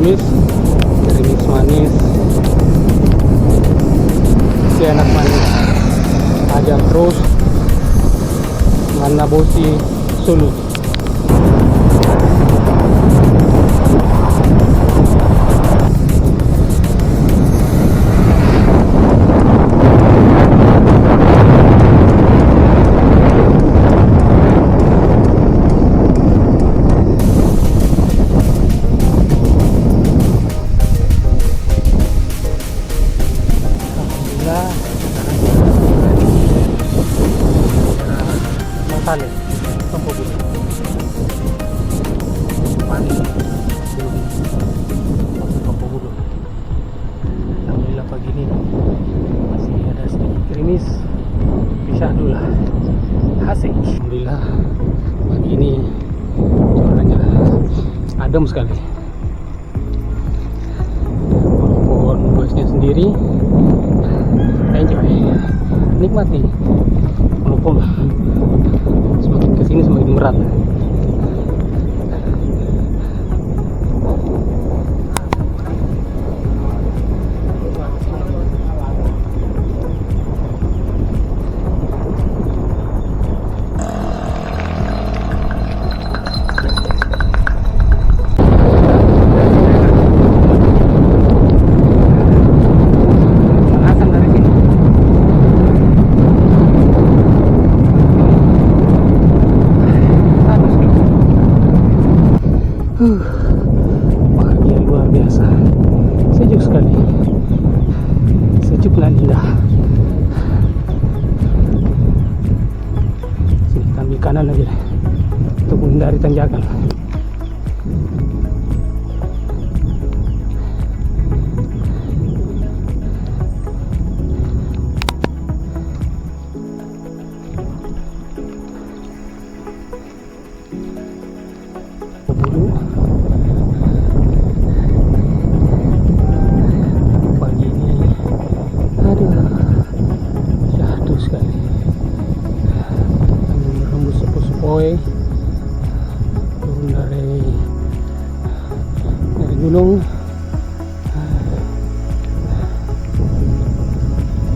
gerimis manis, si enak manis, tajam terus, mana bosi sulut. Tali, tompo bulu, pani belum tompo bulu. Alhamdulillah pagi ini masih ada sedikit gerimis, bisa dulu lah, asik. Alhamdulillah pagi ini cuacanya adem sekali. Walaupun bosnya sendiri, enjoy, nikmati. Walaupun semakin kesini semakin berat. Pagi yang luar biasa, sejuk sekali, sejuk dan indah. Sini ambil kanan aja deh, untuk menghindari tanjakan. Turun dari gunung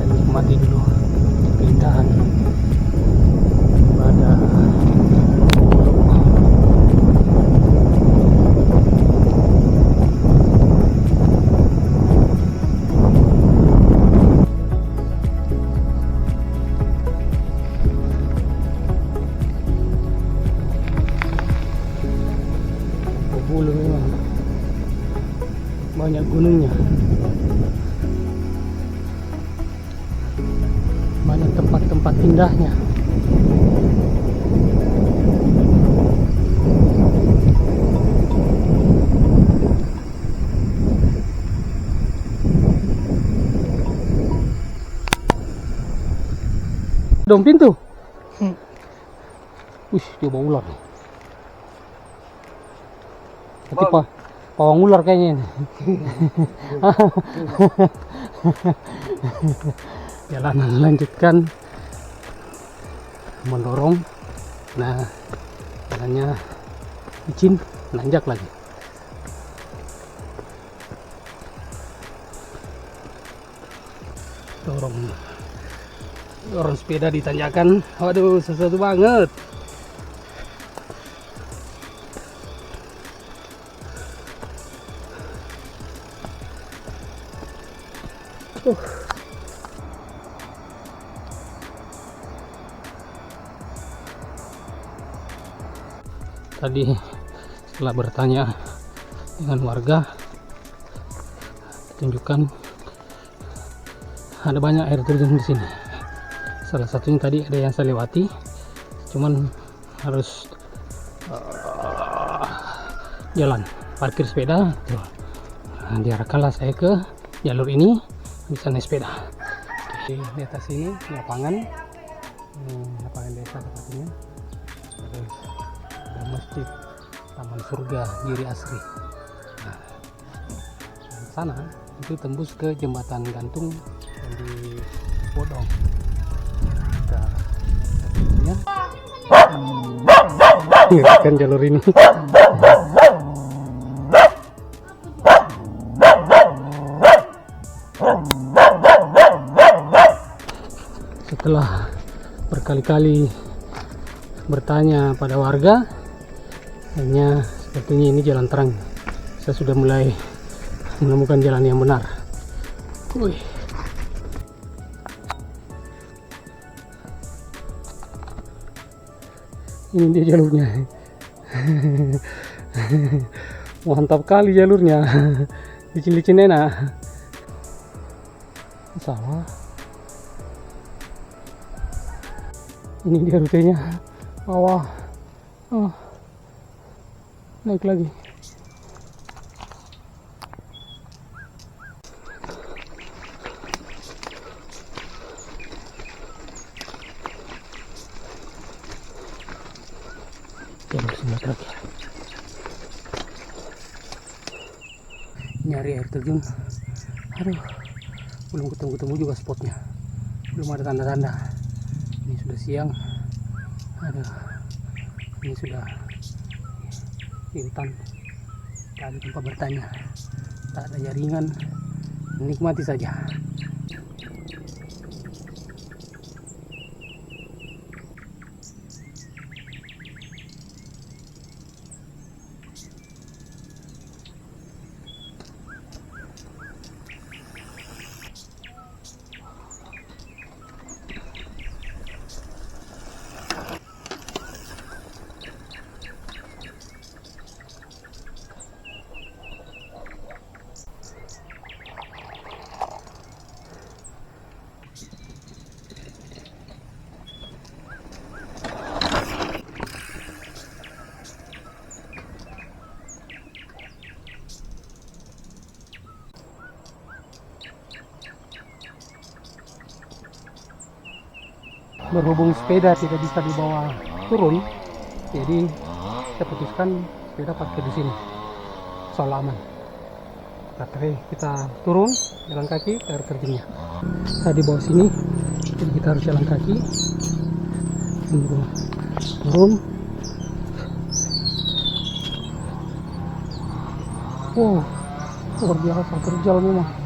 dan nikmati dulu keindahan pada Bulu memang banyak gunungnya, banyak tempat-tempat indahnya. Dong pintu. Wih, dia bawa ular. Nanti pawang ular kayaknya. Jalanan lanjutkan mendorong. Nah, jalannya licin, nanjak lagi. Dorong sepeda di tanjakan. Waduh, sesuatu banget. Tadi setelah bertanya dengan warga, tunjukkan ada banyak air terjun di sini. Salah satunya tadi ada yang saya lewati, cuman harus jalan parkir sepeda. Nah, diarahkanlah saya ke jalur ini, bisa naik sepeda. Oke, di atas ini lapangan desa tepatnya. Terus ada masjid Taman Surga Giri Asri. Nah, sana itu tembus ke jembatan gantung yang di Bodong. Kan jalur ini Setelah berkali-kali bertanya pada warga, akhirnya sepertinya ini jalan terang. Saya sudah mulai menemukan jalan yang benar. Wih. Ini dia jalurnya. Mantap kali jalurnya. Licin-licin enak. Sawah. Ini dia rutenya. Bawah. Oh. Naik lagi. Jalur sebelah lagi. Nyari air terjun. Aduh, belum ketemu juga spotnya. Belum ada tanda-tanda. Ini sudah siang. Aduh, ini sudah intan. Tak ada tempat bertanya, tak ada jaringan. Nikmati saja. Berhubung sepeda tidak bisa dibawa turun, jadi saya putuskan sepeda parkir di sini, soal aman. Oke, kita turun jalan kaki ke air terjunnya. Saya di bawah sini, jadi kita harus jalan kaki turun. Wow, luar biasa terjal memang.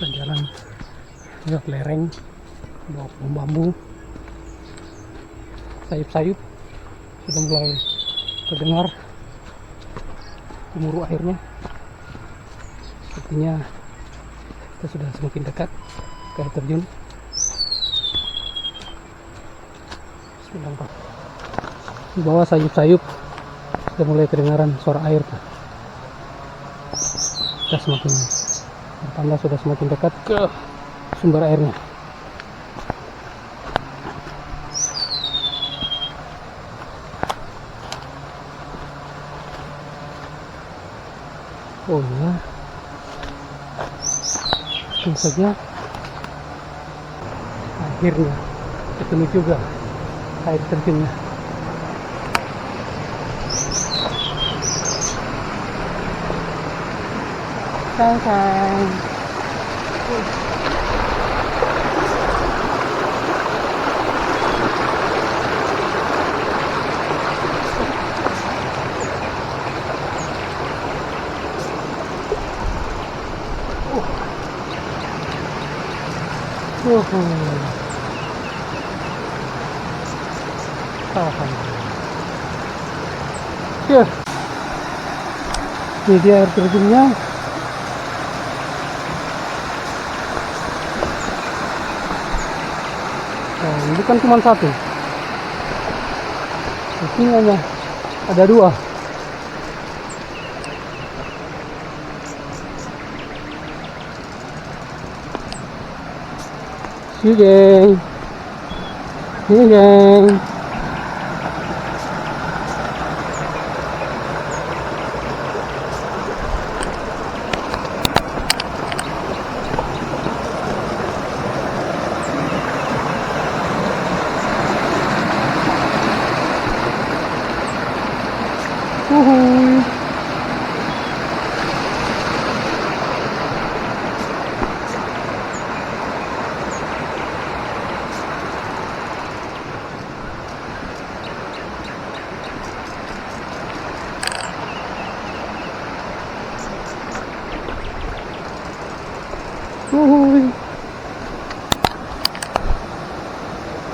Jalan lewat lereng, bawa pohon bambu, sayup-sayup sudah mulai terdengar gemuruh airnya. Sepertinya kita sudah semakin dekat ke air terjun. Di bawah sayup-sayup sudah mulai kedengaran suara air. Kita semakin bertambah, sudah semakin dekat ke sumber airnya. Oh ya, tentu saja akhirnya ketemu juga air terjunnya. Sayang. Ini dia air terjunnya. Nah, bukan cuma satu, di sini hanya ada dua. Sini geng, sini geng.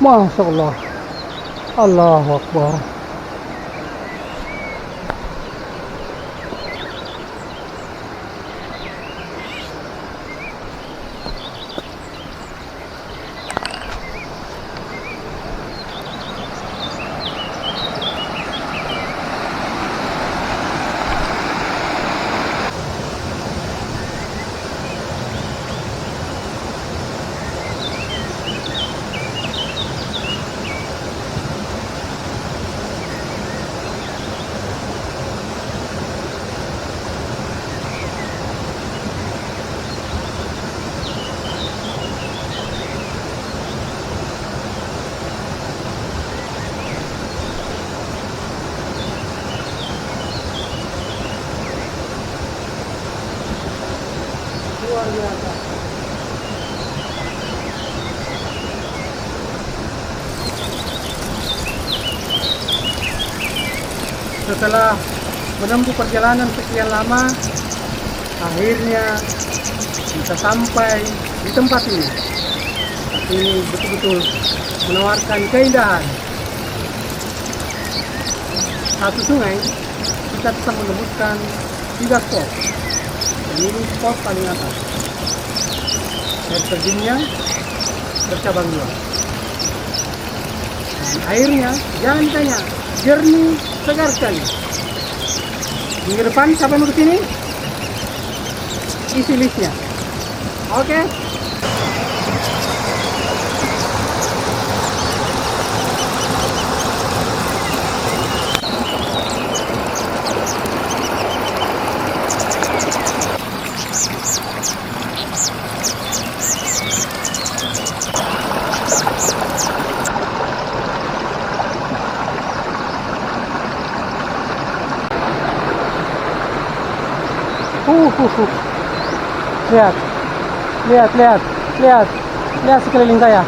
Masya Allah. Allahu Akbar. Luar biasa. Setelah menempuh perjalanan sekian lama, akhirnya bisa sampai di tempat ini. Ini betul-betul menawarkan keindahan. Satu sungai kita bisa menembuskan 3 spot. Dan ini spot paling atas. Air terjunnya bercabang 2. Dan airnya jangan tanya, jernih, segar sekali. Minggu depan siapa mau kesini? Isi listnya. Oke. Lihat, lihat, lihat, lihat, lihat sekeliling saya.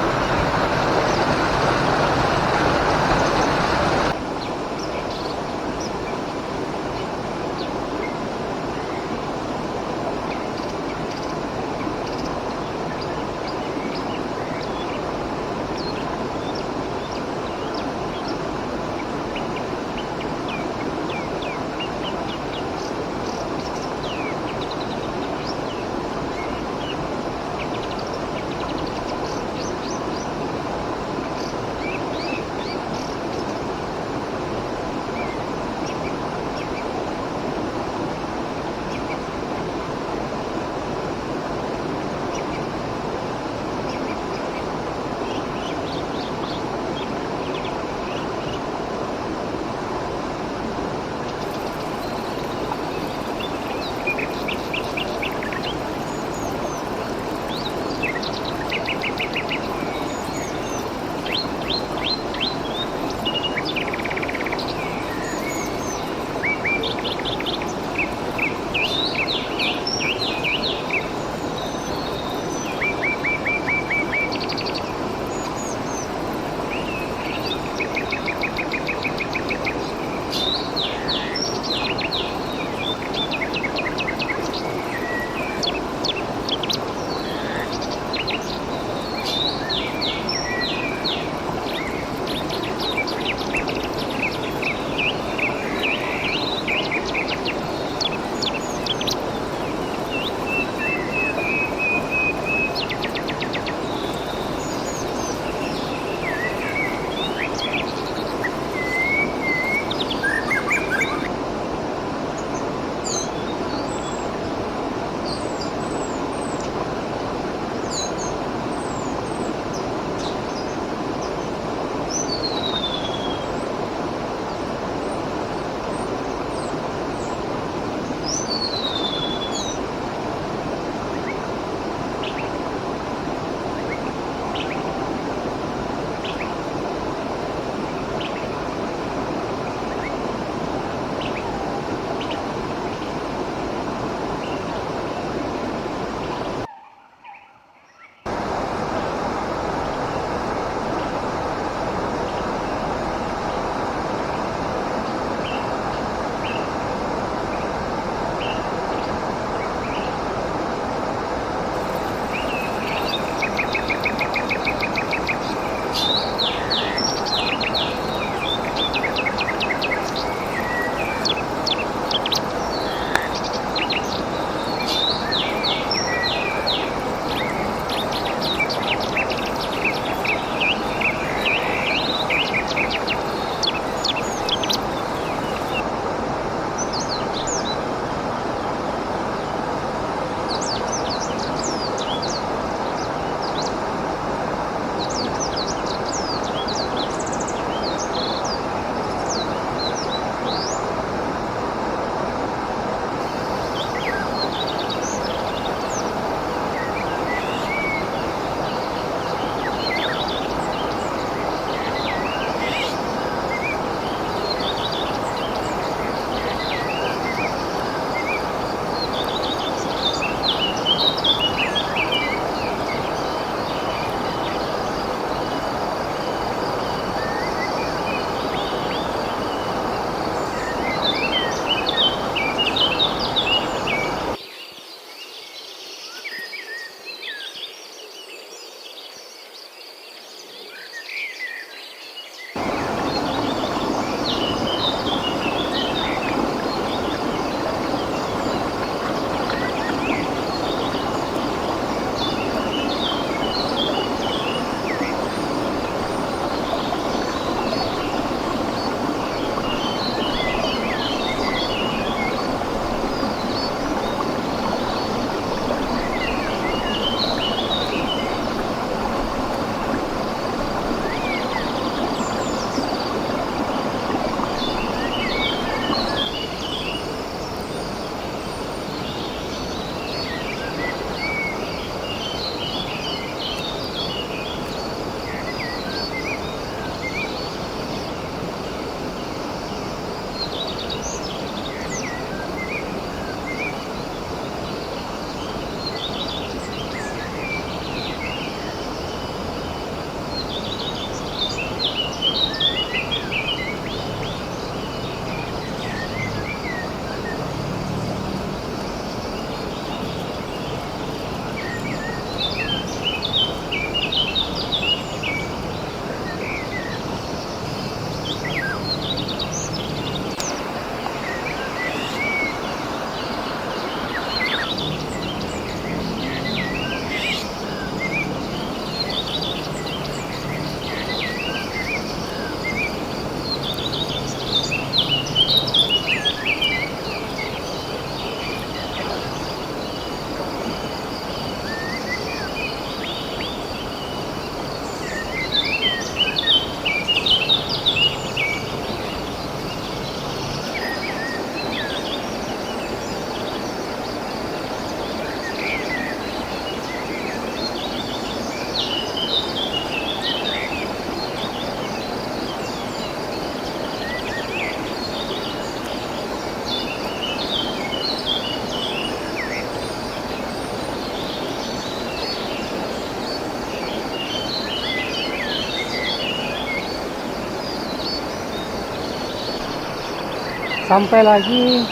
sampai lagi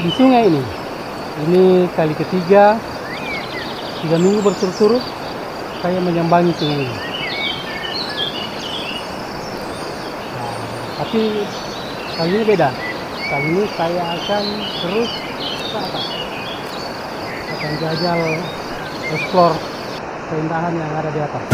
di sungai ini. Ini kali ketiga 3 minggu berturut-turut saya menyambangi sungai ini. Nah, tapi kali ini beda. Kali ini saya akan terus ke atas, akan jajal explore keindahan yang ada di atas.